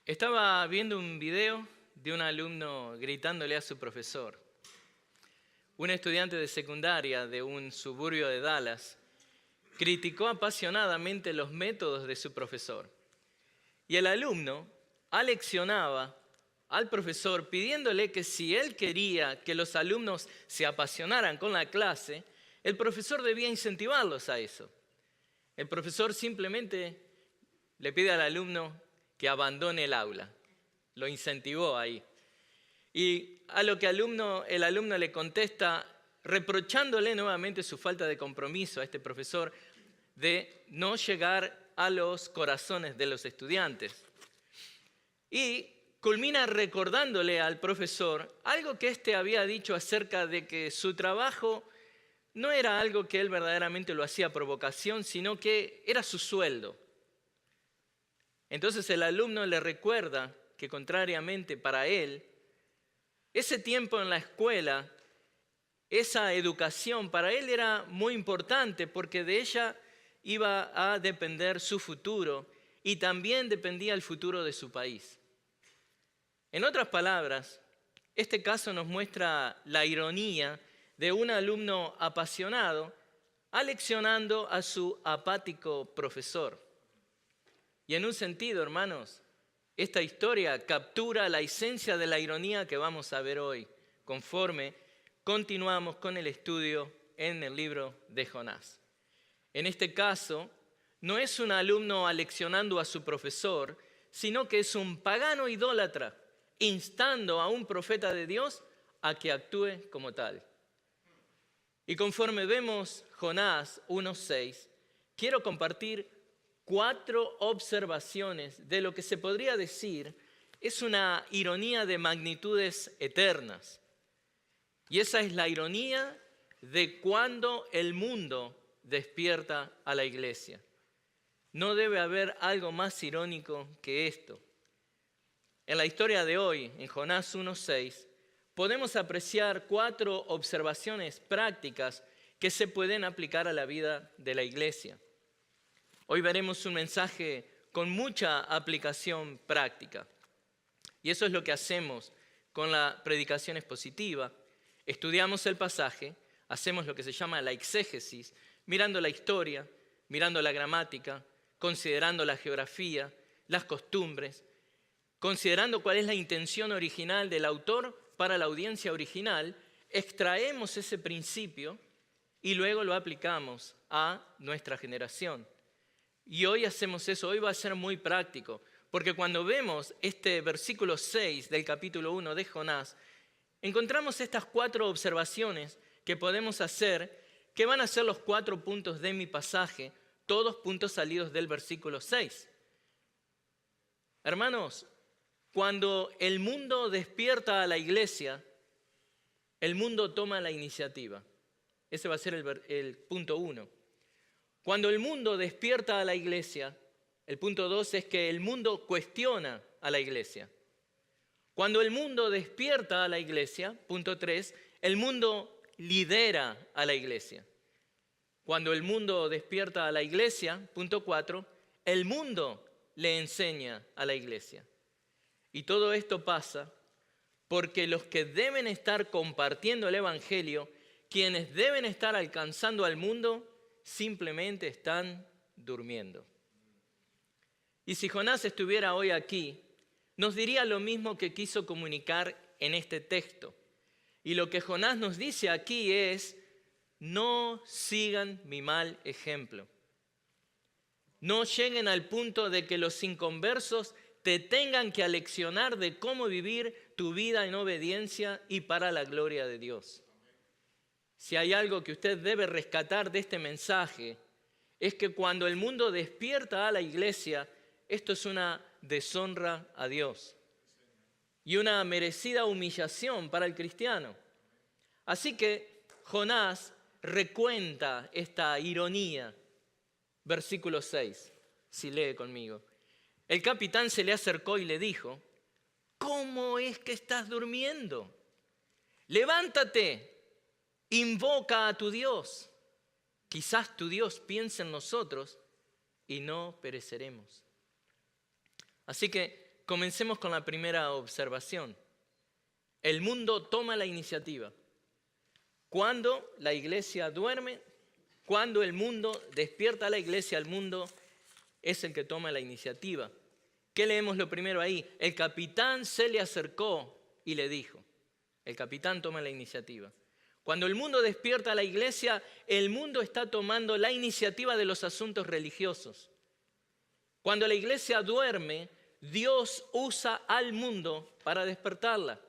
Estaba viendo un video de un alumno gritándole a su profesor. Un estudiante de secundaria de un suburbio de Dallas criticó apasionadamente los métodos de su profesor. Y el alumno aleccionaba al profesor pidiéndole que si él quería que los alumnos se apasionaran con la clase, el profesor debía incentivarlos a eso. El profesor simplemente le pide al alumno que abandone el aula. Lo incentivó ahí. Y a lo que el alumno le contesta, reprochándole nuevamente su falta de compromiso a este profesor de no llegar a los corazones de los estudiantes. Y culmina recordándole al profesor algo que éste había dicho acerca de que su trabajo no era algo que él verdaderamente lo hacía por vocación, sino que era su sueldo. Entonces el alumno le recuerda que contrariamente para él, ese tiempo en la escuela, esa educación para él era muy importante porque de ella iba a depender su futuro y también dependía el futuro de su país. En otras palabras, este caso nos muestra la ironía de un alumno apasionado aleccionando a su apático profesor. Y en un sentido, hermanos, esta historia captura la esencia de la ironía que vamos a ver hoy, conforme continuamos con el estudio en el libro de Jonás. En este caso, no es un alumno aleccionando a su profesor, sino que es un pagano idólatra, instando a un profeta de Dios a que actúe como tal. Y conforme vemos Jonás 1:6, quiero compartir 4 observaciones de lo que se podría decir es una ironía de magnitudes eternas. Y esa es la ironía de cuando el mundo despierta a la iglesia. No debe haber algo más irónico que esto. En la historia de hoy, en Jonás 1:6, podemos apreciar 4 observaciones prácticas que se pueden aplicar a la vida de la iglesia. Hoy veremos un mensaje con mucha aplicación práctica. Y eso es lo que hacemos con la predicación expositiva. Estudiamos el pasaje, hacemos lo que se llama la exégesis, mirando la historia, mirando la gramática, considerando la geografía, las costumbres, considerando cuál es la intención original del autor para la audiencia original, extraemos ese principio y luego lo aplicamos a nuestra generación. Y hoy hacemos eso, hoy va a ser muy práctico, porque cuando vemos este versículo 6 del capítulo 1 de Jonás, encontramos estas 4 observaciones que podemos hacer, que van a ser los 4 puntos de mi pasaje, todos puntos salidos del versículo 6. Hermanos, cuando el mundo despierta a la iglesia, el mundo toma la iniciativa. Ese va a ser el punto 1. Cuando el mundo despierta a la iglesia, el punto 2 es que el mundo cuestiona a la iglesia. Cuando el mundo despierta a la iglesia, punto 3, el mundo lidera a la iglesia. Cuando el mundo despierta a la iglesia, punto 4, el mundo le enseña a la iglesia. Y todo esto pasa porque los que deben estar compartiendo el evangelio, quienes deben estar alcanzando al mundo, simplemente están durmiendo. Y si Jonás estuviera hoy aquí, nos diría lo mismo que quiso comunicar en este texto. Y lo que Jonás nos dice aquí es: no sigan mi mal ejemplo. No lleguen al punto de que los inconversos te tengan que aleccionar de cómo vivir tu vida en obediencia y para la gloria de Dios. Si hay algo que usted debe rescatar de este mensaje, es que cuando el mundo despierta a la iglesia, esto es una deshonra a Dios y una merecida humillación para el cristiano. Así que Jonás recuenta esta ironía. Versículo 6, si lee conmigo. El capitán se le acercó y le dijo: ¿cómo es que estás durmiendo? Levántate, invoca a tu Dios. Quizás tu Dios piense en nosotros y no pereceremos. Así que comencemos con la primera observación. El mundo toma la iniciativa. Cuando la iglesia duerme, cuando el mundo despierta a la iglesia, el mundo es el que toma la iniciativa. ¿Qué leemos lo primero ahí? El capitán se le acercó y le dijo. El capitán toma la iniciativa. Cuando el mundo despierta a la iglesia, el mundo está tomando la iniciativa de los asuntos religiosos. Cuando la iglesia duerme, Dios usa al mundo para despertarla.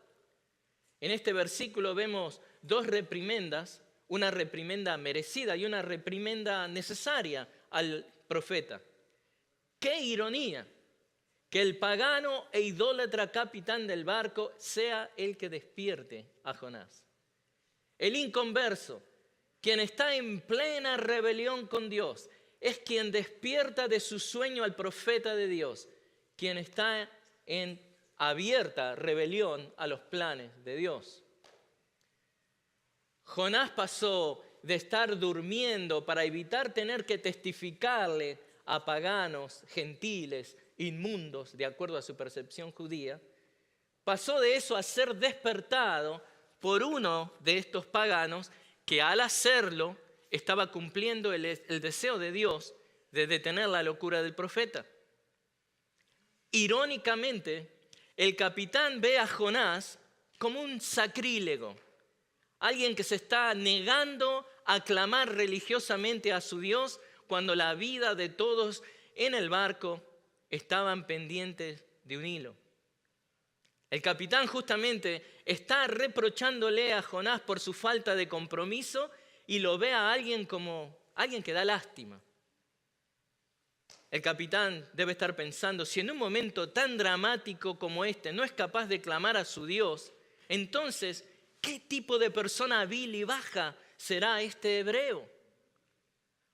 En este versículo vemos dos reprimendas, una reprimenda merecida y una reprimenda necesaria al profeta. ¡Qué ironía! Que el pagano e idólatra capitán del barco sea el que despierte a Jonás. El inconverso, quien está en plena rebelión con Dios, es quien despierta de su sueño al profeta de Dios, quien está en abierta rebelión a los planes de Dios. Jonás pasó de estar durmiendo para evitar tener que testificarle a paganos, gentiles, inmundos, de acuerdo a su percepción judía, pasó de eso a ser despertado por uno de estos paganos que al hacerlo estaba cumpliendo el deseo de Dios de detener la locura del profeta. Irónicamente, el capitán ve a Jonás como un sacrílego, alguien que se está negando a clamar religiosamente a su Dios cuando la vida de todos en el barco estaban pendientes de un hilo. El capitán justamente está reprochándole a Jonás por su falta de compromiso y lo ve a alguien como alguien que da lástima. El capitán debe estar pensando, si en un momento tan dramático como este no es capaz de clamar a su Dios, entonces, ¿qué tipo de persona vil y baja será este hebreo?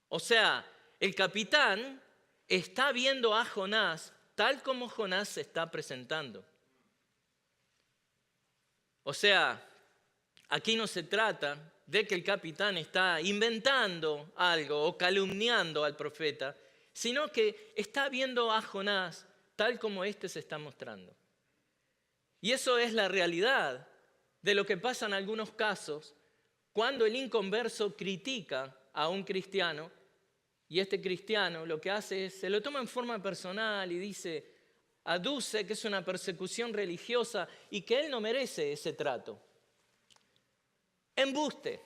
O sea, el capitán está viendo a Jonás tal como Jonás se está presentando. O sea, aquí no se trata de que el capitán está inventando algo o calumniando al profeta, sino que está viendo a Jonás tal como éste se está mostrando. Y eso es la realidad de lo que pasa en algunos casos cuando el inconverso critica a un cristiano y este cristiano lo que hace es, se lo toma en forma personal y dice, aduce que es una persecución religiosa y que él no merece ese trato. Embuste.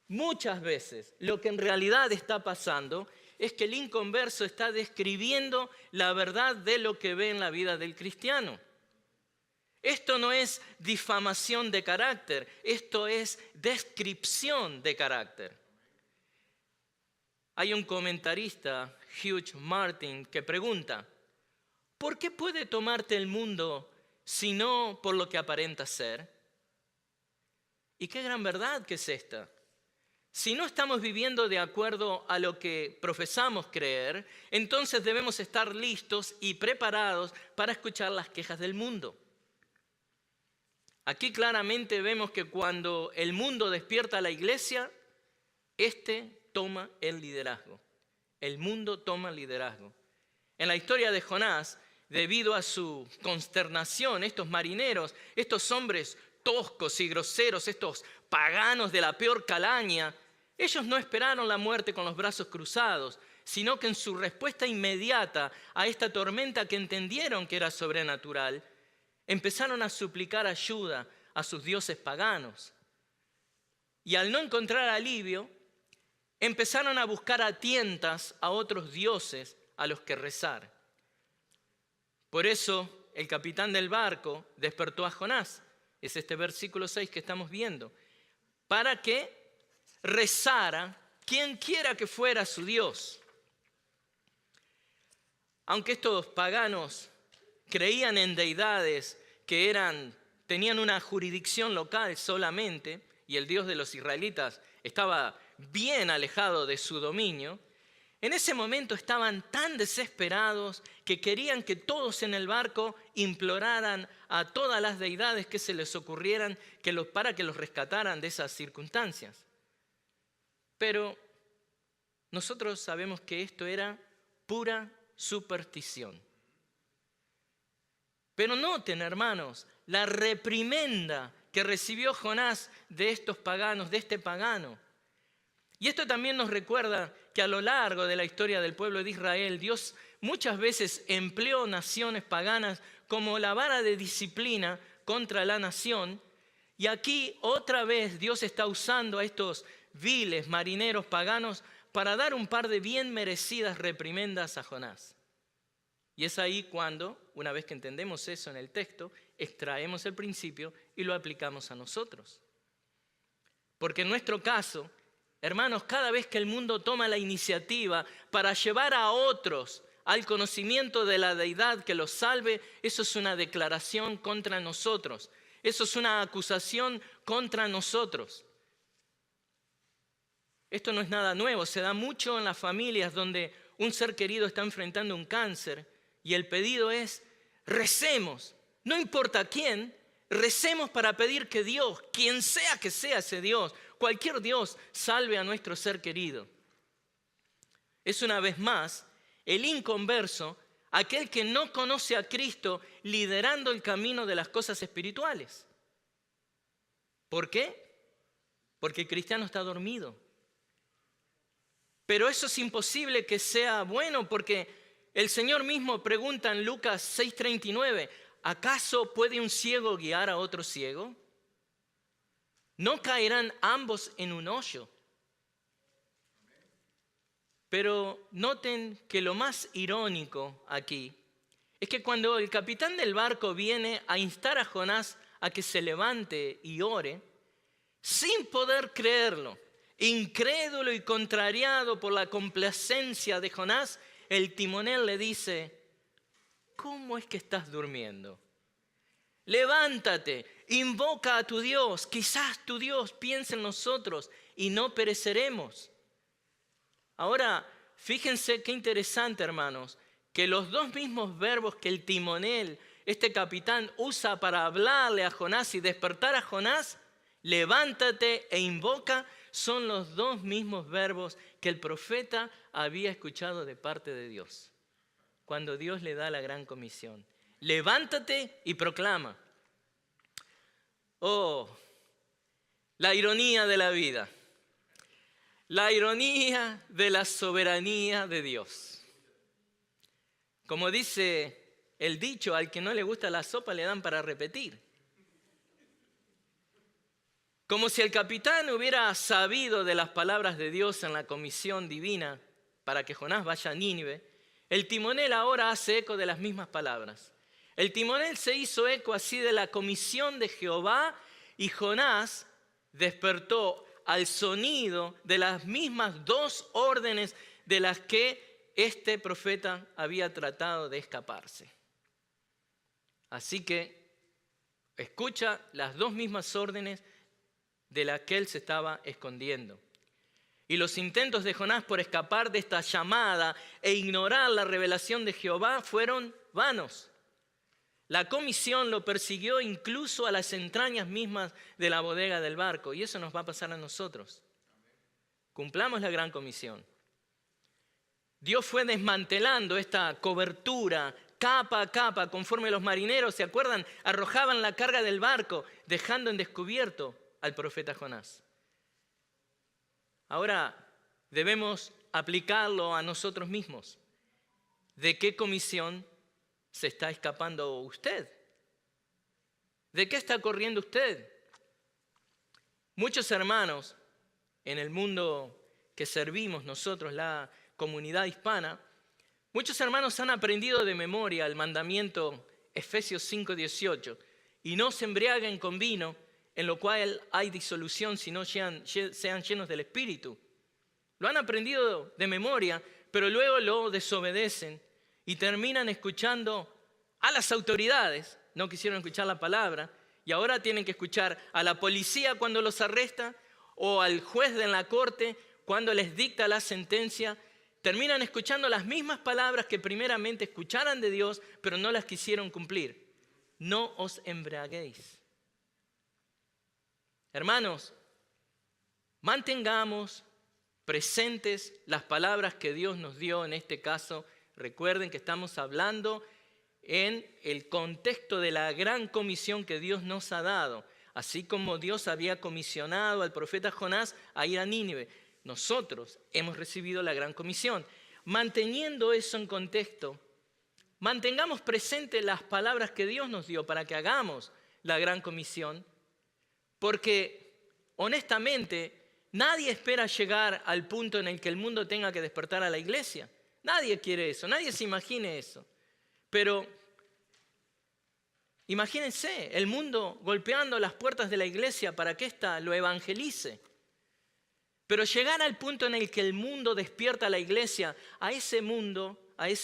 Muchas veces lo que en realidad está pasando es que el inconverso está describiendo la verdad de lo que ve en la vida del cristiano. Esto no es difamación de carácter, esto es descripción de carácter. Hay un comentarista, Hugh Martin, que pregunta, ¿por qué puede tomarte el mundo si no por lo que aparenta ser? Y qué gran verdad que es esta. Si no estamos viviendo de acuerdo a lo que profesamos creer, entonces debemos estar listos y preparados para escuchar las quejas del mundo. Aquí claramente vemos que cuando el mundo despierta a la iglesia, este toma el liderazgo. El mundo toma el liderazgo. En la historia de Jonás, debido a su consternación, estos marineros, estos hombres toscos y groseros, estos paganos de la peor calaña, ellos no esperaron la muerte con los brazos cruzados, sino que en su respuesta inmediata a esta tormenta que entendieron que era sobrenatural, empezaron a suplicar ayuda a sus dioses paganos. Y al no encontrar alivio, empezaron a buscar a tientas a otros dioses a los que rezar. Por eso el capitán del barco despertó a Jonás, es este versículo 6 que estamos viendo, para que rezara quien quiera que fuera su Dios. Aunque estos paganos creían en deidades que tenían una jurisdicción local solamente, y el Dios de los israelitas estaba bien alejado de su dominio, en ese momento estaban tan desesperados que querían que todos en el barco imploraran a todas las deidades que se les ocurrieran para que los rescataran de esas circunstancias. Pero nosotros sabemos que esto era pura superstición. Pero noten, hermanos, la reprimenda que recibió Jonás de estos paganos, de este pagano. Y esto también nos recuerda que a lo largo de la historia del pueblo de Israel, Dios muchas veces empleó naciones paganas como la vara de disciplina contra la nación. Y aquí otra vez Dios está usando a estos viles marineros paganos para dar un par de bien merecidas reprimendas a Jonás. Y es ahí cuando, una vez que entendemos eso en el texto, extraemos el principio y lo aplicamos a nosotros. Porque en nuestro caso, hermanos, cada vez que el mundo toma la iniciativa para llevar a otros al conocimiento de la deidad que los salve, eso es una declaración contra nosotros. Eso es una acusación contra nosotros. Esto no es nada nuevo, se da mucho en las familias donde un ser querido está enfrentando un cáncer y el pedido es: recemos, no importa quién, recemos para pedir que Dios, quien sea que sea ese Dios, cualquier Dios, salve a nuestro ser querido. Es una vez más el inconverso, aquel que no conoce a Cristo liderando el camino de las cosas espirituales. ¿Por qué? Porque el cristiano está dormido. Pero eso es imposible que sea bueno, porque el Señor mismo pregunta en Lucas 6:39, ¿acaso puede un ciego guiar a otro ciego? ¿No caerán ambos en un hoyo? Pero noten que lo más irónico aquí es que cuando el capitán del barco viene a instar a Jonás a que se levante y ore, sin poder creerlo, incrédulo y contrariado por la complacencia de Jonás, el timonel le dice: ¿cómo es que estás durmiendo? Levántate, invoca a tu Dios, quizás tu Dios piense en nosotros y no pereceremos. Ahora, fíjense qué interesante, hermanos, que los dos mismos verbos que el timonel, este capitán, usa para hablarle a Jonás y despertar a Jonás, levántate e invoca, son los dos mismos verbos que el profeta había escuchado de parte de Dios, cuando Dios le da la gran comisión. Levántate y proclama. Oh, la ironía de la vida. La ironía de la soberanía de Dios. Como dice el dicho, al que no le gusta la sopa le dan para repetir. Como si el capitán hubiera sabido de las palabras de Dios en la comisión divina para que Jonás vaya a Nínive, el timonel ahora hace eco de las mismas palabras. El timonel se hizo eco así de la comisión de Jehová y Jonás despertó al sonido de las mismas dos órdenes de las que este profeta había tratado de escaparse. Así que escucha las dos mismas órdenes de las que él se estaba escondiendo. Y los intentos de Jonás por escapar de esta llamada e ignorar la revelación de Jehová fueron vanos. La comisión lo persiguió incluso a las entrañas mismas de la bodega del barco. Y eso nos va a pasar a nosotros. Cumplamos la gran comisión. Dios fue desmantelando esta cobertura capa a capa, conforme los marineros, ¿se acuerdan? Arrojaban la carga del barco, dejando en descubierto al profeta Jonás. Ahora debemos aplicarlo a nosotros mismos. ¿De qué comisión se está escapando usted? ¿De qué está corriendo usted? Muchos hermanos en el mundo que servimos nosotros, la comunidad hispana, muchos hermanos han aprendido de memoria el mandamiento Efesios 5:18, y no se embriaguen con vino, en lo cual hay disolución, sino sean llenos del Espíritu. Lo han aprendido de memoria, pero luego lo desobedecen y terminan escuchando a las autoridades. No quisieron escuchar la palabra y ahora tienen que escuchar a la policía cuando los arresta o al juez de la corte cuando les dicta la sentencia. Terminan escuchando las mismas palabras que primeramente escucharan de Dios, pero no las quisieron cumplir. No os embriaguéis. Hermanos, mantengamos presentes las palabras que Dios nos dio en este caso. Recuerden que estamos hablando en el contexto de la gran comisión que Dios nos ha dado. Así como Dios había comisionado al profeta Jonás a ir a Nínive, nosotros hemos recibido la gran comisión. Manteniendo eso en contexto, mantengamos presentes las palabras que Dios nos dio para que hagamos la gran comisión, porque honestamente nadie espera llegar al punto en el que el mundo tenga que despertar a la iglesia. Nadie quiere eso, nadie se imagine eso. Pero imagínense el mundo golpeando las puertas de la iglesia para que ésta lo evangelice. Pero llegar al punto en el que el mundo despierta a la iglesia, a ese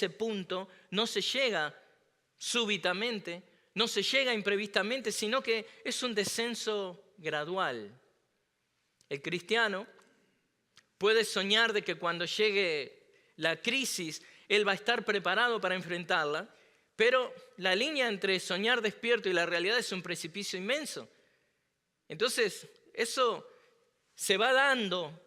punto, no se llega súbitamente, no se llega imprevistamente, sino que es un descenso gradual. El cristiano puede soñar de que cuando llegue la crisis, él va a estar preparado para enfrentarla, pero la línea entre soñar despierto y la realidad es un precipicio inmenso. Entonces, eso se va dando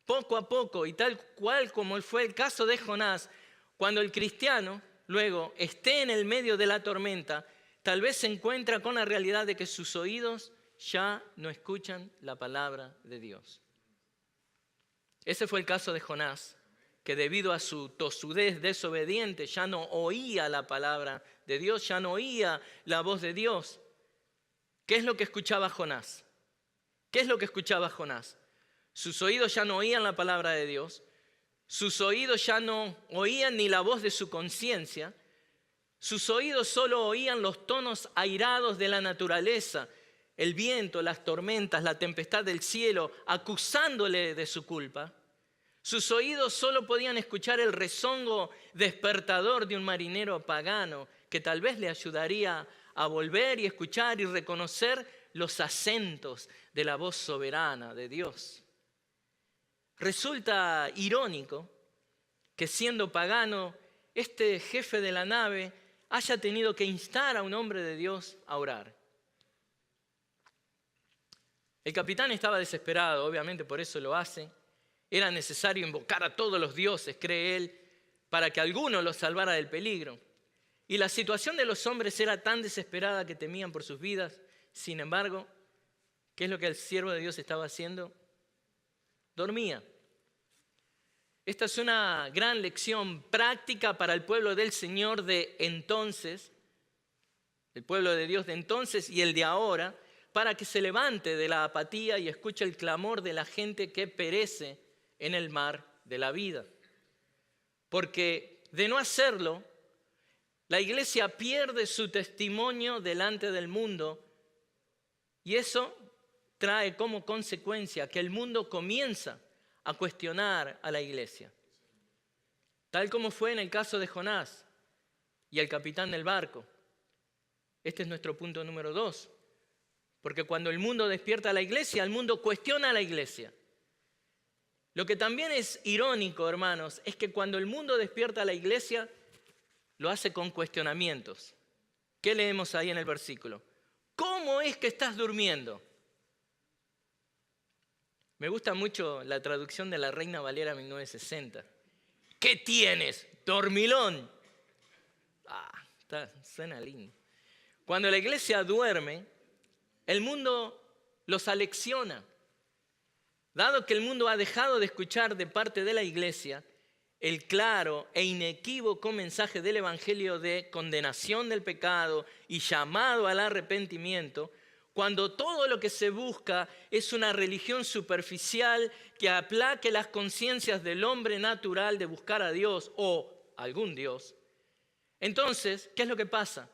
poco a poco y tal cual como fue el caso de Jonás, cuando el cristiano luego esté en el medio de la tormenta, tal vez se encuentra con la realidad de que sus oídos ya no escuchan la palabra de Dios. Ese fue el caso de Jonás, que debido a su tosudez desobediente ya no oía la palabra de Dios, ya no oía la voz de Dios. ¿Qué es lo que escuchaba Jonás? ¿Qué es lo que escuchaba Jonás? Sus oídos ya no oían la palabra de Dios, sus oídos ya no oían ni la voz de su conciencia, sus oídos solo oían los tonos airados de la naturaleza, el viento, las tormentas, la tempestad del cielo, acusándole de su culpa. Sus oídos solo podían escuchar el rezongo despertador de un marinero pagano que tal vez le ayudaría a volver y escuchar y reconocer los acentos de la voz soberana de Dios. Resulta irónico que siendo pagano, este jefe de la nave haya tenido que instar a un hombre de Dios a orar. El capitán estaba desesperado, obviamente por eso lo hace. Era necesario invocar a todos los dioses, cree él, para que alguno los salvara del peligro. Y la situación de los hombres era tan desesperada que temían por sus vidas. Sin embargo, ¿qué es lo que el siervo de Dios estaba haciendo? Dormía. Esta es una gran lección práctica para el pueblo del Señor de entonces, el pueblo de Dios de entonces y el de ahora, para que se levante de la apatía y escuche el clamor de la gente que perece en el mar de la vida. Porque de no hacerlo, la iglesia pierde su testimonio delante del mundo y eso trae como consecuencia que el mundo comienza a cuestionar a la iglesia. Tal como fue en el caso de Jonás y el capitán del barco. Este es nuestro punto número 2. Porque cuando el mundo despierta a la iglesia, el mundo cuestiona a la iglesia. Lo que también es irónico, hermanos, es que cuando el mundo despierta a la iglesia, lo hace con cuestionamientos. ¿Qué leemos ahí en el versículo? ¿Cómo es que estás durmiendo? Me gusta mucho la traducción de la Reina Valera 1960. ¿Qué tienes? Dormilón. Suena lindo. Cuando la iglesia duerme, el mundo los alecciona. Dado que el mundo ha dejado de escuchar de parte de la iglesia el claro e inequívoco mensaje del evangelio de condenación del pecado y llamado al arrepentimiento, cuando todo lo que se busca es una religión superficial que aplaque las conciencias del hombre natural de buscar a Dios o algún Dios, entonces, ¿qué es lo que pasa?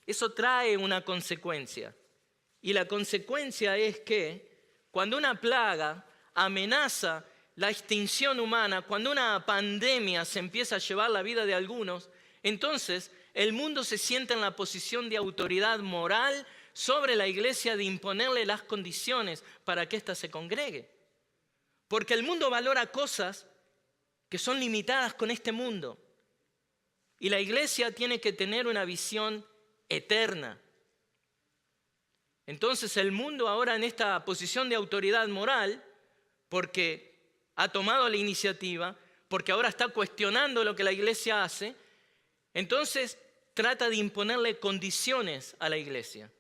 Eso trae una consecuencia. Y la consecuencia es que cuando una plaga amenaza la extinción humana, cuando una pandemia se empieza a llevar la vida de algunos, entonces el mundo se siente en la posición de autoridad moral sobre la iglesia de imponerle las condiciones para que ésta se congregue. Porque el mundo valora cosas que son limitadas con este mundo. Y la iglesia tiene que tener una visión eterna. Entonces el mundo ahora en esta posición de autoridad moral, porque ha tomado la iniciativa, porque ahora está cuestionando lo que la iglesia hace, entonces trata de imponerle condiciones a la iglesia.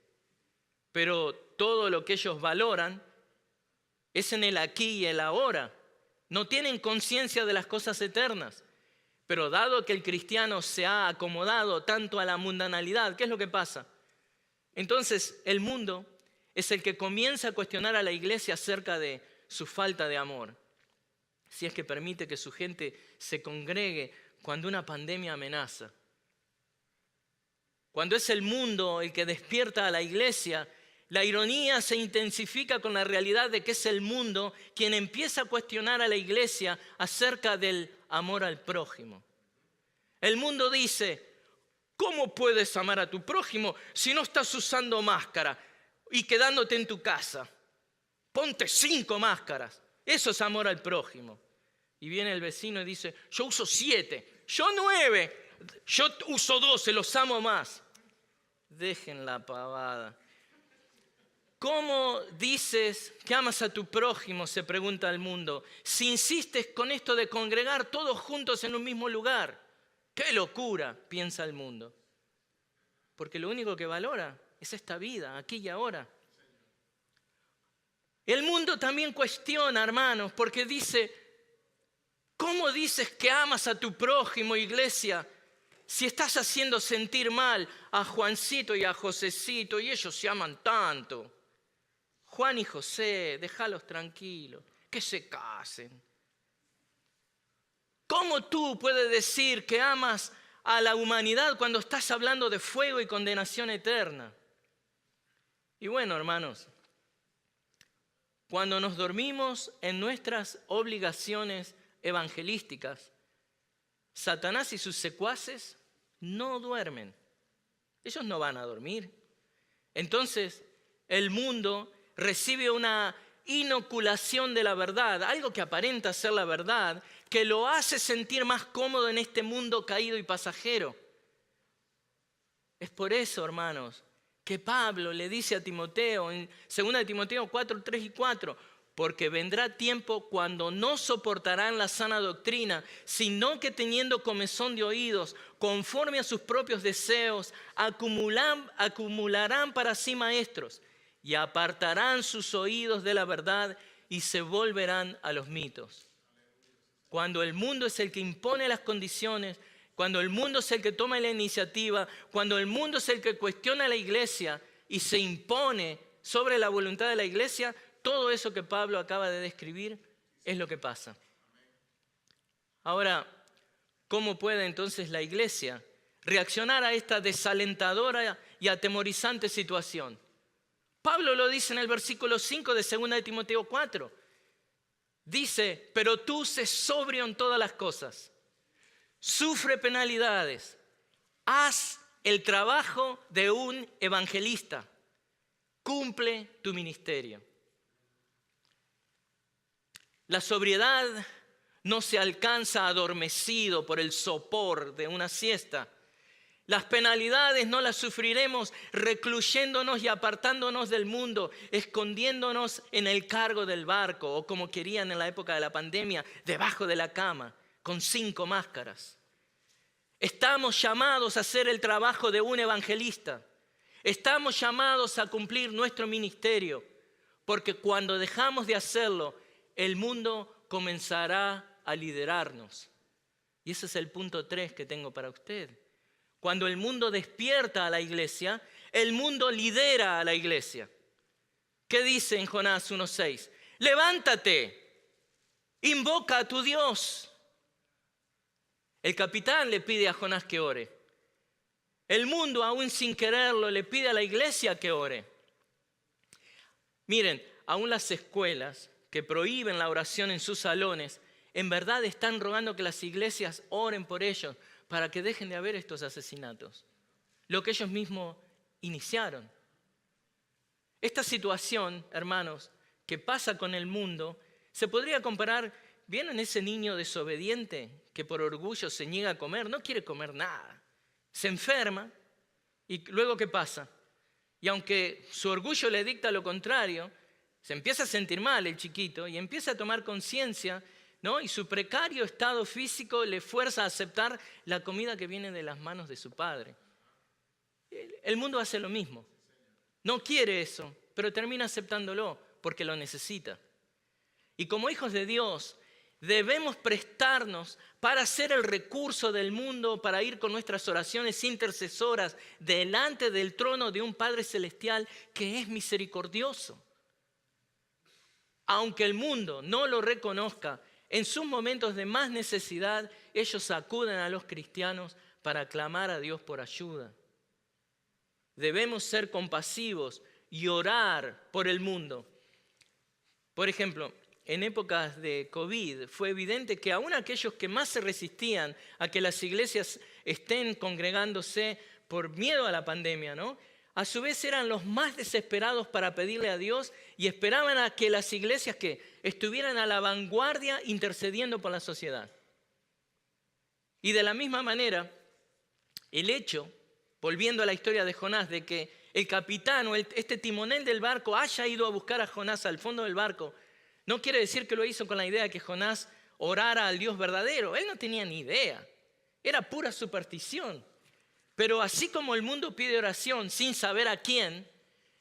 Pero todo lo que ellos valoran es en el aquí y el ahora. No tienen conciencia de las cosas eternas. Pero dado que el cristiano se ha acomodado tanto a la mundanalidad, ¿qué es lo que pasa? Entonces el mundo es el que comienza a cuestionar a la iglesia acerca de su falta de amor. Si es que permite que su gente se congregue cuando una pandemia amenaza. Cuando es el mundo el que despierta a la iglesia, la ironía se intensifica con la realidad de que es el mundo quien empieza a cuestionar a la iglesia acerca del amor al prójimo. El mundo dice, ¿cómo puedes amar a tu prójimo si no estás usando máscara y quedándote en tu casa? Ponte 5 máscaras. Eso es amor al prójimo. Y viene el vecino y dice, yo uso 7, yo 9, yo uso 12, los amo más. Dejen la pavada. ¿Cómo dices que amas a tu prójimo?, se pregunta el mundo, si insistes con esto de congregar todos juntos en un mismo lugar. ¡Qué locura!, piensa el mundo. Porque lo único que valora es esta vida, aquí y ahora. El mundo también cuestiona, hermanos, porque dice, ¿cómo dices que amas a tu prójimo, iglesia, si estás haciendo sentir mal a Juancito y a Josecito y ellos se aman tanto? Juan y José, déjalos tranquilos, que se casen. ¿Cómo tú puedes decir que amas a la humanidad cuando estás hablando de fuego y condenación eterna? Y bueno, hermanos, cuando nos dormimos en nuestras obligaciones evangelísticas, Satanás y sus secuaces no duermen. Ellos no van a dormir. Entonces, el mundo recibe una inoculación de la verdad, algo que aparenta ser la verdad, que lo hace sentir más cómodo en este mundo caído y pasajero. Es por eso, hermanos, que Pablo le dice a Timoteo en 2 Timoteo 4, 3 y 4, porque vendrá tiempo cuando no soportarán la sana doctrina, sino que teniendo comezón de oídos, conforme a sus propios deseos, acumularán para sí maestros y apartarán sus oídos de la verdad y se volverán a los mitos. Cuando el mundo es el que impone las condiciones, cuando el mundo es el que toma la iniciativa, cuando el mundo es el que cuestiona a la iglesia y se impone sobre la voluntad de la iglesia, todo eso que Pablo acaba de describir es lo que pasa. Ahora, ¿cómo puede entonces la iglesia reaccionar a esta desalentadora y atemorizante situación? Pablo lo dice en el versículo 5 de 2 Timoteo 4. Dice, pero tú sé sobrio en todas las cosas, sufre penalidades, haz el trabajo de un evangelista, cumple tu ministerio. La sobriedad no se alcanza adormecido por el sopor de una siesta. Las penalidades no las sufriremos recluyéndonos y apartándonos del mundo, escondiéndonos en el cargo del barco o como querían en la época de la pandemia, debajo de la cama, con 5 máscaras. Estamos llamados a hacer el trabajo de un evangelista. Estamos llamados a cumplir nuestro ministerio, porque cuando dejamos de hacerlo, el mundo comenzará a liderarnos. Y ese es el punto 3 que tengo para usted. Cuando el mundo despierta a la iglesia, el mundo lidera a la iglesia. ¿Qué dice en Jonás 1:6? Levántate, invoca a tu Dios. El capitán le pide a Jonás que ore. El mundo, aún sin quererlo, le pide a la iglesia que ore. Miren, aún las escuelas que prohíben la oración en sus salones, en verdad están rogando que las iglesias oren por ellos para que dejen de haber estos asesinatos, lo que ellos mismos iniciaron. Esta situación, hermanos, que pasa con el mundo, se podría comparar, ¿vieron ese niño desobediente que por orgullo se niega a comer? No quiere comer nada, se enferma y luego ¿qué pasa? Y aunque su orgullo le dicta lo contrario, se empieza a sentir mal el chiquito y empieza a tomar conciencia, ¿no? Y su precario estado físico le fuerza a aceptar la comida que viene de las manos de su padre. el mundo hace lo mismo. No quiere eso, pero termina aceptándolo porque lo necesita. Y como hijos de Dios, debemos prestarnos para ser el recurso del mundo, para ir con nuestras oraciones intercesoras delante del trono de un Padre Celestial que es misericordioso. Aunque el mundo no lo reconozca, en sus momentos de más necesidad, ellos acuden a los cristianos para clamar a Dios por ayuda. Debemos ser compasivos y orar por el mundo. Por ejemplo, en épocas de COVID fue evidente que aún aquellos que más se resistían a que las iglesias estén congregándose por miedo a la pandemia, ¿no? A su vez eran los más desesperados para pedirle a Dios y esperaban a que las iglesias que estuvieran a la vanguardia intercediendo por la sociedad. Y de la misma manera, el hecho, volviendo a la historia de Jonás, de que el capitán o este timonel del barco haya ido a buscar a Jonás al fondo del barco, no quiere decir que lo hizo con la idea de que Jonás orara al Dios verdadero. Él no tenía ni idea. Era pura superstición. Pero así como el mundo pide oración sin saber a quién,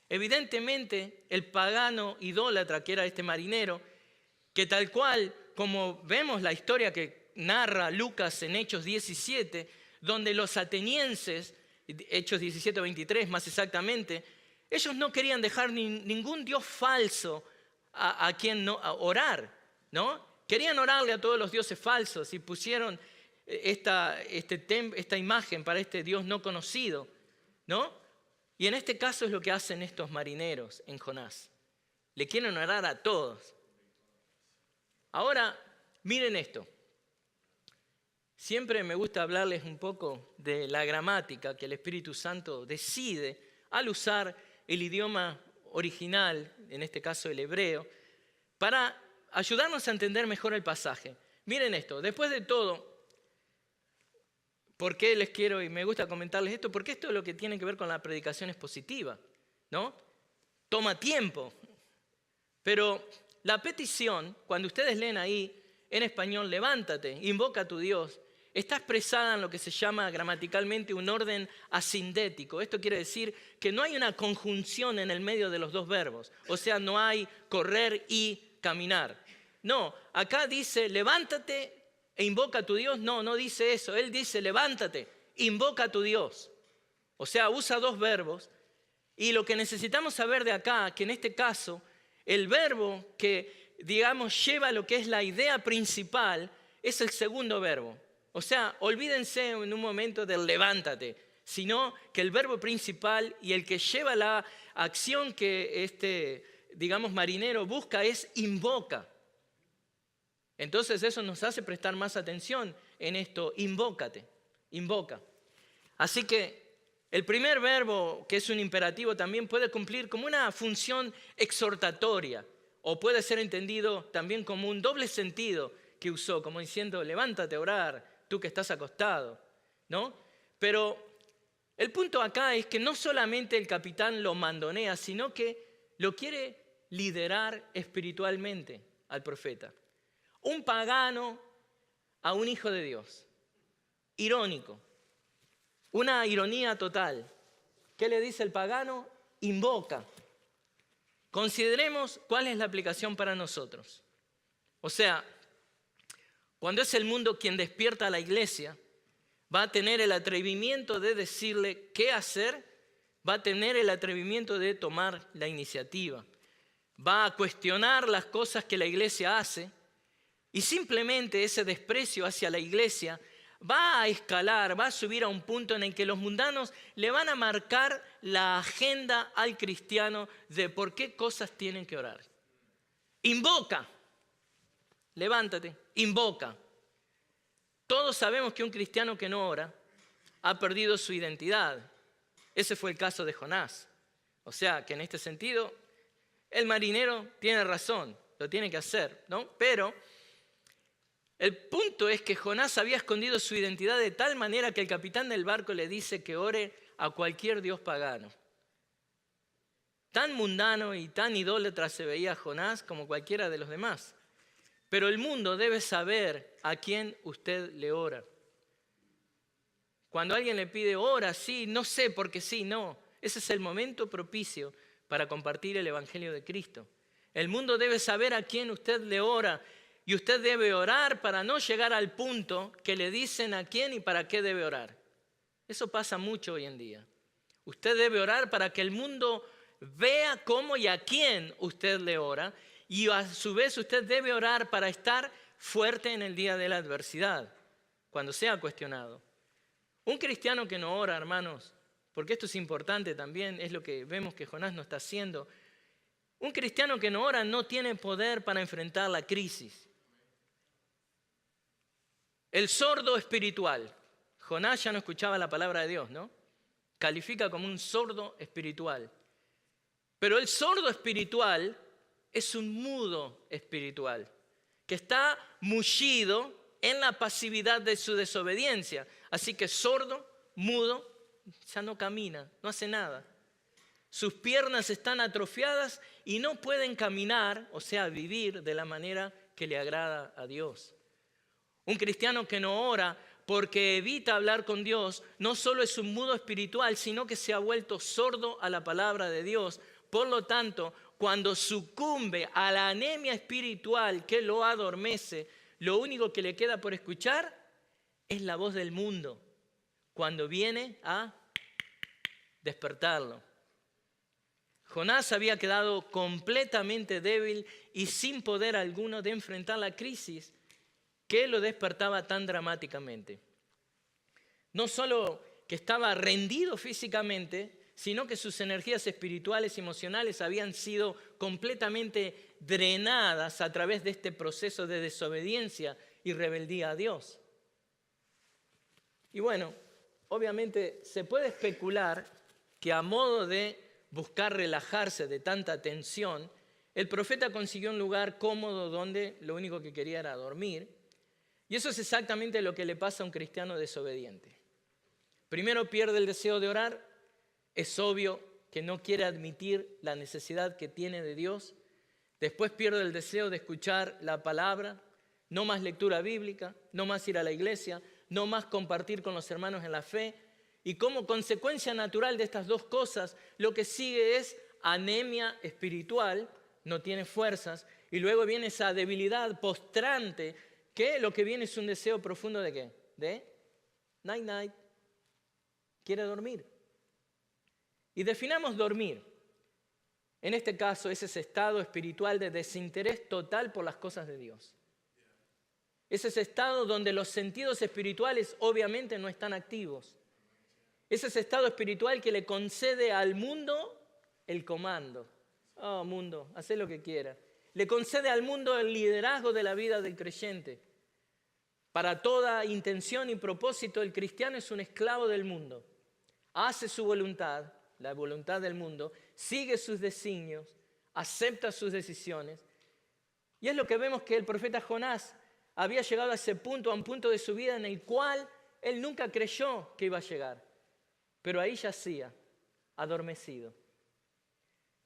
evidentemente el pagano idólatra, que era este marinero, que tal cual como vemos la historia que narra Lucas en Hechos 17, donde los atenienses, Hechos 17:23 más exactamente, ellos no querían dejar ningún dios falso a quien orar, ¿no? Querían orarle a todos los dioses falsos y pusieron esta imagen para este Dios no conocido, ¿no? Y en este caso es lo que hacen estos marineros en Jonás. Le quieren orar a todos. Ahora, miren esto. Siempre me gusta hablarles un poco de la gramática que el Espíritu Santo decide al usar el idioma original, en este caso el hebreo, para ayudarnos a entender mejor el pasaje. Miren esto, después de todo, ¿por qué les quiero y me gusta comentarles esto? Porque esto es lo que tiene que ver con la predicación expositiva, ¿no? Toma tiempo, pero la petición, cuando ustedes leen ahí en español, levántate, invoca a tu Dios, está expresada en lo que se llama gramaticalmente un orden asindético. Esto quiere decir que no hay una conjunción en el medio de los dos verbos. O sea, no hay correr y caminar. No, acá dice levántate e invoca a tu Dios. No, no dice eso. Él dice levántate, invoca a tu Dios. O sea, usa dos verbos. Y lo que necesitamos saber de acá, que en este caso, el verbo que, digamos, lleva lo que es la idea principal, es el segundo verbo. O sea, olvídense en un momento del levántate, sino que el verbo principal y el que lleva la acción que digamos, marinero busca es invoca. Entonces eso nos hace prestar más atención en esto, invócate, invoca. Así que el primer verbo, que es un imperativo, también puede cumplir como una función exhortatoria o puede ser entendido también como un doble sentido que usó, como diciendo levántate a orar, tú que estás acostado, ¿no? Pero el punto acá es que no solamente el capitán lo mandonea, sino que lo quiere liderar espiritualmente al profeta. Un pagano a un hijo de Dios. Irónico. Una ironía total. ¿Qué le dice el pagano? Invoca. Consideremos cuál es la aplicación para nosotros. O sea, cuando es el mundo quien despierta a la iglesia, va a tener el atrevimiento de decirle qué hacer, va a tener el atrevimiento de tomar la iniciativa, va a cuestionar las cosas que la iglesia hace y simplemente ese desprecio hacia la iglesia va a escalar, va a subir a un punto en el que los mundanos le van a marcar la agenda al cristiano de por qué cosas tienen que orar. Invoca. Levántate, invoca. Todos sabemos que un cristiano que no ora ha perdido su identidad. Ese fue el caso de Jonás. O sea, que en este sentido, el marinero tiene razón, lo tiene que hacer, ¿no? Pero el punto es que Jonás había escondido su identidad de tal manera que el capitán del barco le dice que ore a cualquier dios pagano. Tan mundano y tan idólatra se veía Jonás como cualquiera de los demás. Pero el mundo debe saber a quién usted le ora. Cuando alguien le pide, ora, sí, no sé, porque sí, no. Ese es el momento propicio para compartir el Evangelio de Cristo. El mundo debe saber a quién usted le ora y usted debe orar para no llegar al punto que le dicen a quién y para qué debe orar. Eso pasa mucho hoy en día. Usted debe orar para que el mundo vea cómo y a quién usted le ora y a su vez usted debe orar para estar fuerte en el día de la adversidad, cuando sea cuestionado. Un cristiano que no ora, hermanos, porque esto es importante también, es lo que vemos que Jonás no está haciendo. Un cristiano que no ora no tiene poder para enfrentar la crisis. El sordo espiritual. Jonás ya no escuchaba la palabra de Dios, ¿no? Califica como un sordo espiritual. Pero el sordo espiritual es un mudo espiritual, que está mullido en la pasividad de su desobediencia. Así que sordo, mudo, ya no camina, no hace nada. Sus piernas están atrofiadas y no pueden caminar, o sea, vivir de la manera que le agrada a Dios. Un cristiano que no ora porque evita hablar con Dios, no solo es un mudo espiritual, sino que se ha vuelto sordo a la palabra de Dios. Por lo tanto, cuando sucumbe a la anemia espiritual que lo adormece, lo único que le queda por escuchar es la voz del mundo, cuando viene a despertarlo. Jonás había quedado completamente débil y sin poder alguno de enfrentar la crisis que lo despertaba tan dramáticamente. No solo que estaba rendido físicamente, sino que sus energías espirituales y emocionales habían sido completamente drenadas a través de este proceso de desobediencia y rebeldía a Dios. Y bueno, obviamente se puede especular que a modo de buscar relajarse de tanta tensión, el profeta consiguió un lugar cómodo donde lo único que quería era dormir. Y eso es exactamente lo que le pasa a un cristiano desobediente. Primero pierde el deseo de orar. Es obvio que no quiere admitir la necesidad que tiene de Dios. Después pierde el deseo de escuchar la palabra. No más lectura bíblica, no más ir a la iglesia, no más compartir con los hermanos en la fe. Y como consecuencia natural de estas dos cosas, lo que sigue es anemia espiritual, no tiene fuerzas. Y luego viene esa debilidad postrante, que lo que viene es un deseo profundo ¿de qué? De night night. Quiere dormir. Y definamos dormir. En este caso es ese estado espiritual de desinterés total por las cosas de Dios. Es ese estado donde los sentidos espirituales obviamente no están activos. Es ese estado espiritual que le concede al mundo el comando. Oh, mundo, haz lo que quieras. Le concede al mundo el liderazgo de la vida del creyente. Para toda intención y propósito, el cristiano es un esclavo del mundo. Hace su voluntad, la voluntad del mundo, sigue sus designios, acepta sus decisiones. Y es lo que vemos que el profeta Jonás había llegado a ese punto, a un punto de su vida en el cual él nunca creyó que iba a llegar. Pero ahí yacía, adormecido.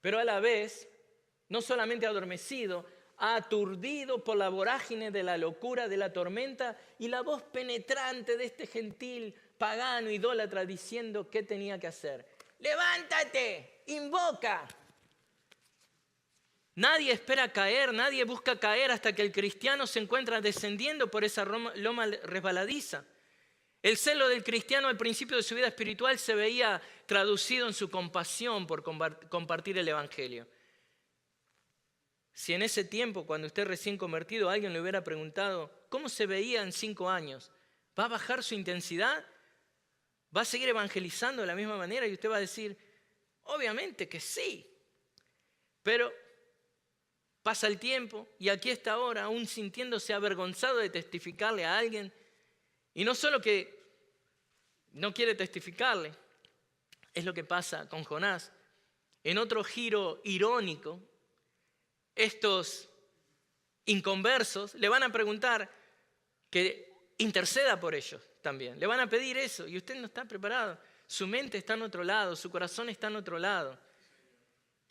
Pero a la vez, no solamente adormecido, aturdido por la vorágine de la locura, de la tormenta y la voz penetrante de este gentil pagano idólatra diciendo qué tenía que hacer. ¡Levántate! ¡Invoca! Nadie espera caer, nadie busca caer hasta que el cristiano se encuentra descendiendo por esa loma resbaladiza. El celo del cristiano al principio de su vida espiritual se veía traducido en su compasión por compartir el Evangelio. Si en ese tiempo, cuando usted recién convertido, alguien le hubiera preguntado ¿cómo se veía en 5 años? ¿Va a bajar su intensidad? ¿Va a seguir evangelizando de la misma manera? Y usted va a decir, obviamente que sí. Pero pasa el tiempo y aquí está ahora, aún sintiéndose avergonzado de testificarle a alguien. Y no solo que no quiere testificarle, es lo que pasa con Jonás. En otro giro irónico, estos inconversos le van a preguntar que interceda por ellos también. Le van a pedir eso y usted no está preparado. Su mente está en otro lado, su corazón está en otro lado.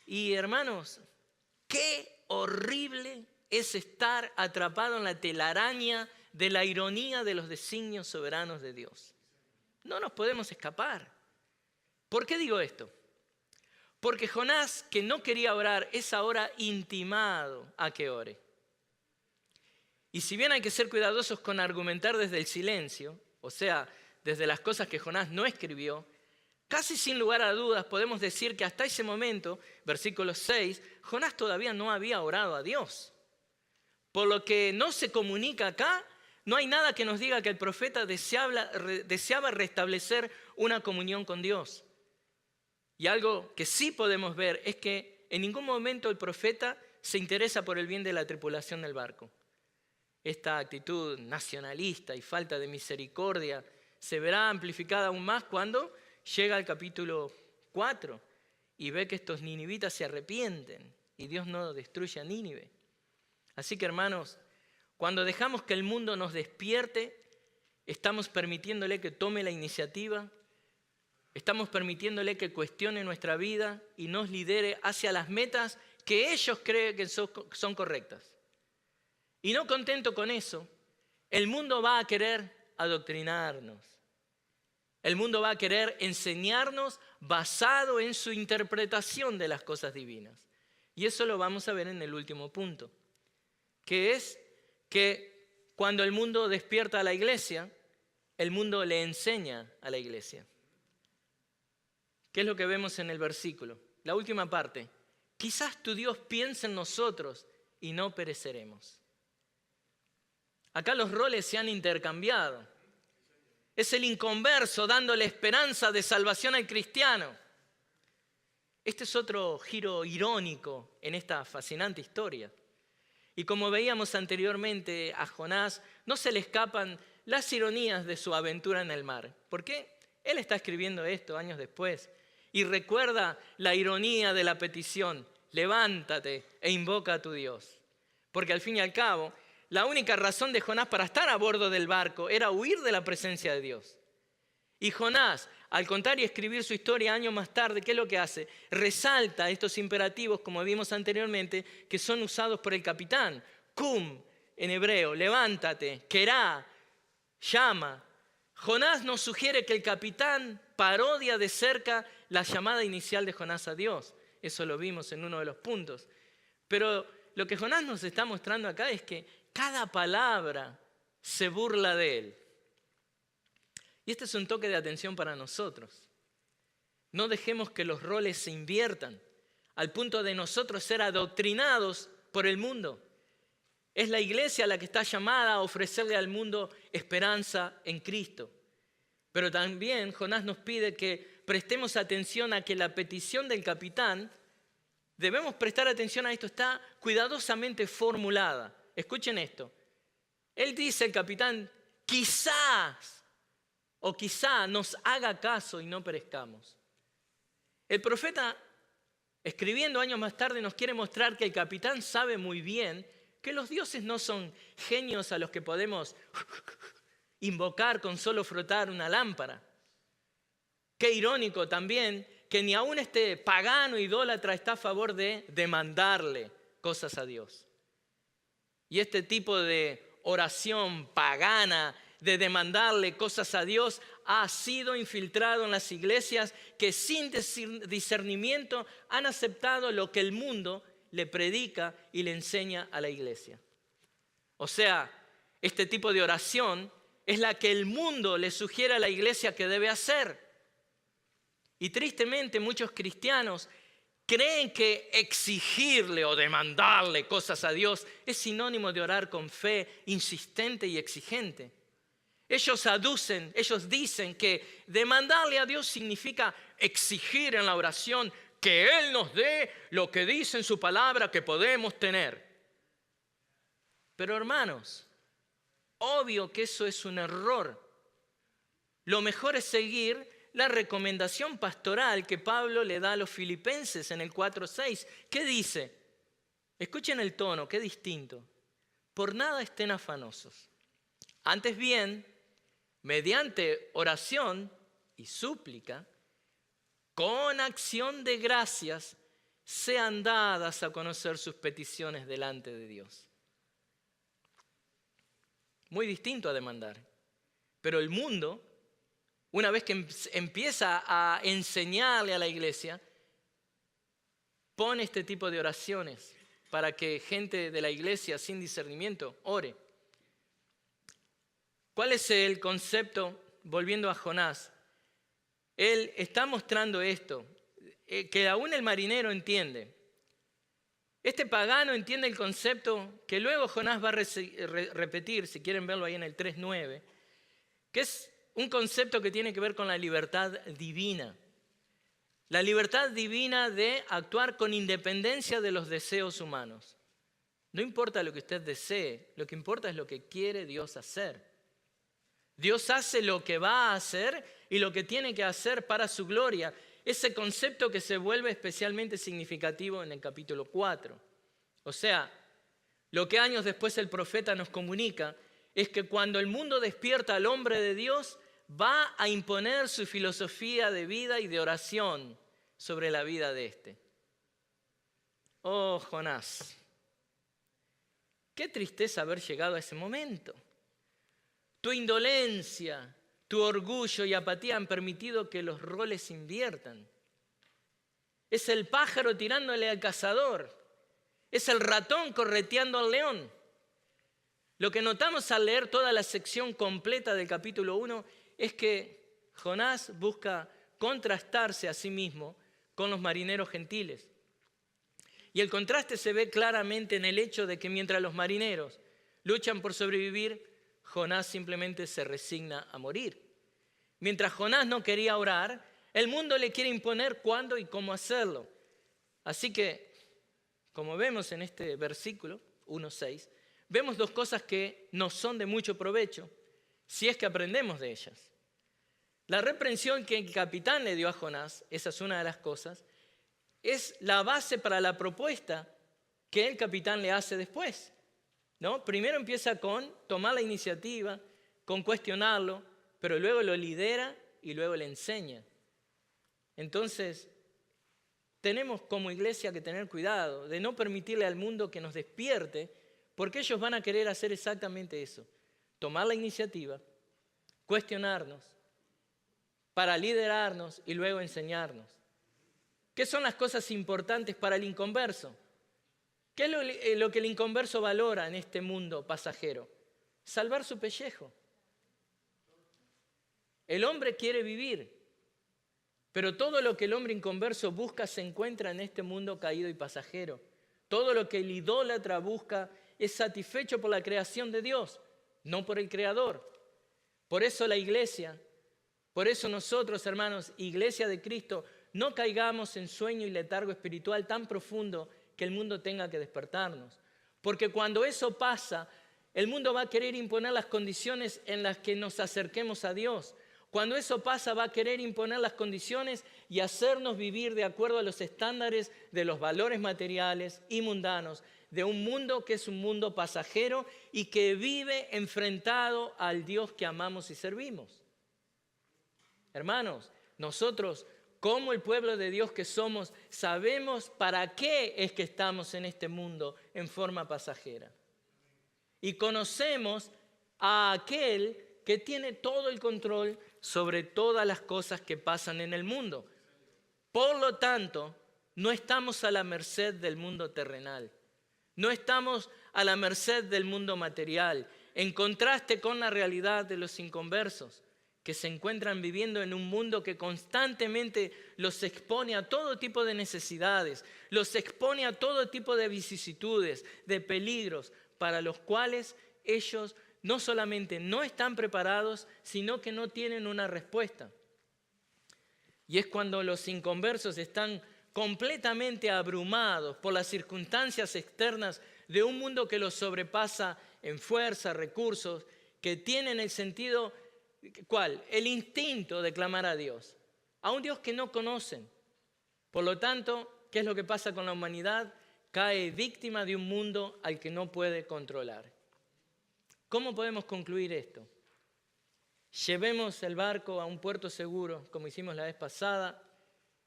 Y hermanos, qué horrible es estar atrapado en la telaraña de la ironía de los designios soberanos de Dios. no nos podemos escapar. ¿Por qué digo esto? Porque Jonás, que no quería orar, es ahora intimado a que ore. Y si bien hay que ser cuidadosos con argumentar desde el silencio, o sea, desde las cosas que Jonás no escribió, casi sin lugar a dudas podemos decir que hasta ese momento, versículo 6, Jonás todavía no había orado a Dios. Por lo que no se comunica acá, no hay nada que nos diga que el profeta deseaba restablecer una comunión con Dios. Y algo que sí podemos ver es que en ningún momento el profeta se interesa por el bien de la tripulación del barco. Esta actitud nacionalista y falta de misericordia se verá amplificada aún más cuando llega al capítulo 4 y ve que estos ninivitas se arrepienten y Dios no destruye a Nínive. Así que, hermanos, cuando dejamos que el mundo nos despierte, estamos permitiéndole que tome la iniciativa, estamos permitiéndole que cuestione nuestra vida y nos lidere hacia las metas que ellos creen que son correctas. Y no contento con eso, el mundo va a querer adoctrinarnos. El mundo va a querer enseñarnos basado en su interpretación de las cosas divinas. Y eso lo vamos a ver en el último punto, que es que cuando el mundo despierta a la iglesia, el mundo le enseña a la iglesia. ¿Qué es lo que vemos en el versículo? La última parte. Quizás tu Dios piense en nosotros y no pereceremos. Acá los roles se han intercambiado. Es el inconverso dándole esperanza de salvación al cristiano. Este es otro giro irónico en esta fascinante historia. Y como veíamos anteriormente, a Jonás no se le escapan las ironías de su aventura en el mar. ¿Por qué? Él está escribiendo esto años después y recuerda la ironía de la petición: levántate e invoca a tu Dios. Porque al fin y al cabo, la única razón de Jonás para estar a bordo del barco era huir de la presencia de Dios. Y Jonás, al contar y escribir su historia años más tarde, ¿qué es lo que hace? Resalta estos imperativos, como vimos anteriormente, que son usados por el capitán. Cum, en hebreo, levántate, querá, llama. Jonás nos sugiere que el capitán parodia de cerca la llamada inicial de Jonás a Dios. Eso lo vimos en uno de los puntos. Pero lo que Jonás nos está mostrando acá es que cada palabra se burla de él. Y este es un toque de atención para nosotros. No dejemos que los roles se inviertan al punto de nosotros ser adoctrinados por el mundo. Es la iglesia la que está llamada a ofrecerle al mundo esperanza en Cristo. Pero también Jonás nos pide que prestemos atención a que la petición del capitán, debemos prestar atención a esto, está cuidadosamente formulada. Escuchen esto. Él dice, el capitán, quizás o quizá nos haga caso y no perezcamos. El profeta, escribiendo años más tarde, nos quiere mostrar que el capitán sabe muy bien que los dioses no son genios a los que podemos invocar con solo frotar una lámpara. Qué irónico también que ni aún este pagano idólatra está a favor de demandarle cosas a Dios. Y este tipo de oración pagana, de demandarle cosas a Dios, ha sido infiltrado en las iglesias que sin discernimiento han aceptado lo que el mundo le predica y le enseña a la iglesia. O sea, este tipo de oración es la que el mundo le sugiere a la iglesia que debe hacer. Y tristemente muchos cristianos creen que exigirle o demandarle cosas a Dios es sinónimo de orar con fe insistente y exigente. Ellos dicen que demandarle a Dios significa exigir en la oración que Él nos dé lo que dice en su palabra que podemos tener. Pero hermanos, obvio que eso es un error. Lo mejor es seguir la recomendación pastoral que Pablo le da a los filipenses en el 4:6. ¿Qué dice? Escuchen el tono, qué distinto. Por nada estén afanosos. Antes bien, mediante oración y súplica, con acción de gracias, sean dadas a conocer sus peticiones delante de Dios. Muy distinto a demandar. Pero el mundo una vez que empieza a enseñarle a la iglesia, pone este tipo de oraciones para que gente de la iglesia sin discernimiento ore. ¿Cuál es el concepto? Volviendo a Jonás, él está mostrando esto, que aún el marinero entiende. Este pagano entiende el concepto que luego Jonás va a repetir, si quieren verlo ahí en el 3:9, que es un concepto que tiene que ver con la libertad divina. La libertad divina de actuar con independencia de los deseos humanos. No importa lo que usted desee, lo que importa es lo que quiere Dios hacer. Dios hace lo que va a hacer y lo que tiene que hacer para su gloria. Ese concepto que se vuelve especialmente significativo en el capítulo 4. O sea, lo que años después el profeta nos comunica es que cuando el mundo despierta al hombre de Dios, va a imponer su filosofía de vida y de oración sobre la vida de éste. Oh, Jonás, qué tristeza haber llegado a ese momento. Tu indolencia, tu orgullo y apatía han permitido que los roles se inviertan. Es el pájaro tirándole al cazador. Es el ratón correteando al león. Lo que notamos al leer toda la sección completa del capítulo 1 es que Jonás busca contrastarse a sí mismo con los marineros gentiles. Y el contraste se ve claramente en el hecho de que mientras los marineros luchan por sobrevivir, Jonás simplemente se resigna a morir. Mientras Jonás no quería orar, el mundo le quiere imponer cuándo y cómo hacerlo. Así que, como vemos en este versículo 1:6, vemos dos cosas que nos son de mucho provecho, si es que aprendemos de ellas. La reprensión que el capitán le dio a Jonás, esa es una de las cosas, es la base para la propuesta que el capitán le hace después, ¿no? Primero empieza con tomar la iniciativa, con cuestionarlo, pero luego lo lidera y luego le enseña. Entonces, tenemos como iglesia que tener cuidado de no permitirle al mundo que nos despierte, porque ellos van a querer hacer exactamente eso, tomar la iniciativa, cuestionarnos, para liderarnos y luego enseñarnos. ¿Qué son las cosas importantes para el inconverso? ¿Qué es lo que el inconverso valora en este mundo pasajero? Salvar su pellejo. El hombre quiere vivir, pero todo lo que el hombre inconverso busca se encuentra en este mundo caído y pasajero. Todo lo que el idólatra busca es satisfecho por la creación de Dios, no por el Creador. Por eso la iglesia, por eso nosotros, hermanos, iglesia de Cristo, no caigamos en sueño y letargo espiritual tan profundo que el mundo tenga que despertarnos. Porque cuando eso pasa, el mundo va a querer imponer las condiciones en las que nos acerquemos a Dios. Cuando eso pasa, va a querer imponer las condiciones y hacernos vivir de acuerdo a los estándares de los valores materiales y mundanos, de un mundo que es un mundo pasajero y que vive enfrentado al Dios que amamos y servimos. Hermanos, nosotros, como el pueblo de Dios que somos, sabemos para qué es que estamos en este mundo en forma pasajera. Y conocemos a aquel que tiene todo el control sobre todas las cosas que pasan en el mundo. Por lo tanto, no estamos a la merced del mundo terrenal. No estamos a la merced del mundo material, en contraste con la realidad de los inconversos, que se encuentran viviendo en un mundo que constantemente los expone a todo tipo de necesidades, los expone a todo tipo de vicisitudes, de peligros, para los cuales ellos no solamente no están preparados, sino que no tienen una respuesta. Y es cuando los inconversos están completamente abrumados por las circunstancias externas de un mundo que los sobrepasa en fuerza, recursos, que tienen el sentido, ¿cuál? El instinto de clamar a Dios, a un Dios que no conocen. Por lo tanto, ¿qué es lo que pasa con la humanidad? Cae víctima de un mundo al que no puede controlar. ¿Cómo podemos concluir esto? Llevemos el barco a un puerto seguro, como hicimos la vez pasada.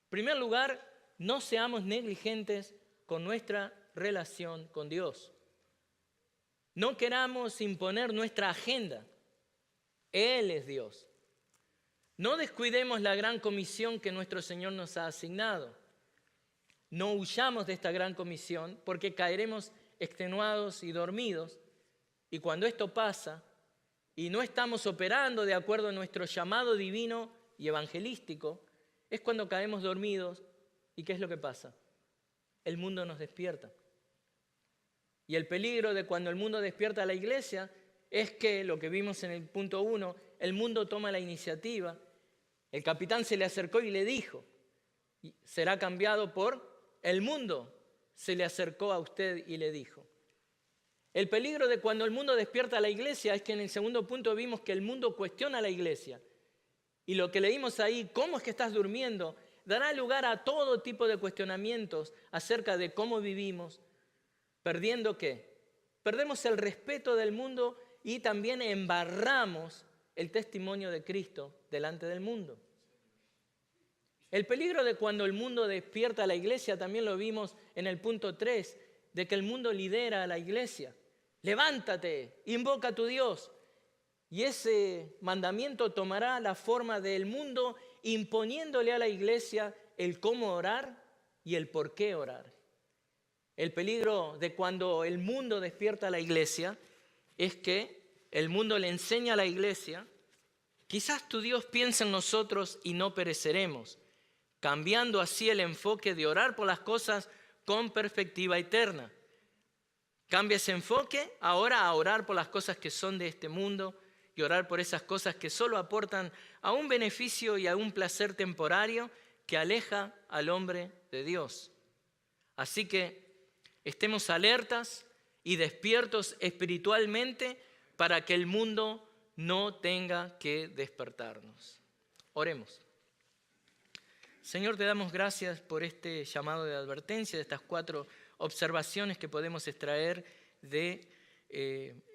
En primer lugar, no seamos negligentes con nuestra relación con Dios. No queramos imponer nuestra agenda. Él es Dios. No descuidemos la gran comisión que nuestro Señor nos ha asignado. No huyamos de esta gran comisión porque caeremos extenuados y dormidos. Y cuando esto pasa y no estamos operando de acuerdo a nuestro llamado divino y evangelístico, es cuando caemos dormidos. ¿Y qué es lo que pasa? El mundo nos despierta. Y el peligro de cuando el mundo despierta a la iglesia es que, lo que vimos en el punto 1, el mundo toma la iniciativa. El capitán se le acercó y le dijo, será cambiado por el mundo. Se le acercó a usted y le dijo. El peligro de cuando el mundo despierta a la iglesia es que en el segundo punto vimos que el mundo cuestiona a la iglesia. Y lo que leímos ahí, ¿cómo es que estás durmiendo?, dará lugar a todo tipo de cuestionamientos acerca de cómo vivimos, perdiendo ¿qué? Perdemos el respeto del mundo y también embarramos el testimonio de Cristo delante del mundo. El peligro de cuando el mundo despierta a la iglesia también lo vimos en el punto 3, de que el mundo lidera a la iglesia. Levántate, invoca a tu Dios. Y ese mandamiento tomará la forma del mundo imponiéndole a la iglesia el cómo orar y el por qué orar. El peligro de cuando el mundo despierta a la iglesia es que el mundo le enseña a la iglesia, quizás tu Dios piensa en nosotros y no pereceremos, cambiando así el enfoque de orar por las cosas con perspectiva eterna. Cambia ese enfoque ahora a orar por las cosas que son de este mundo y orar por esas cosas que solo aportan a un beneficio y a un placer temporario que aleja al hombre de Dios. Así que estemos alertas y despiertos espiritualmente para que el mundo no tenga que despertarnos. Oremos. Señor, te damos gracias por este llamado de advertencia, de estas 4 observaciones que podemos extraer de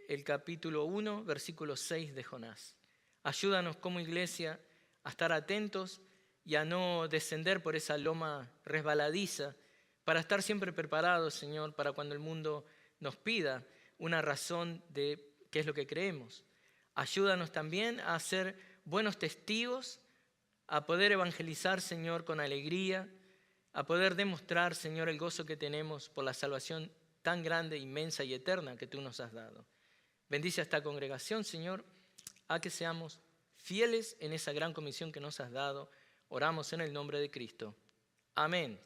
el capítulo 1, versículo 6 de Jonás. Ayúdanos como iglesia a estar atentos y a no descender por esa loma resbaladiza, para estar siempre preparados, Señor, para cuando el mundo nos pida una razón de qué es lo que creemos. Ayúdanos también a ser buenos testigos, a poder evangelizar, Señor, con alegría, a poder demostrar, Señor, el gozo que tenemos por la salvación tan grande, inmensa y eterna que tú nos has dado. Bendice a esta congregación, Señor, a que seamos fieles en esa gran comisión que nos has dado. Oramos en el nombre de Cristo. Amén.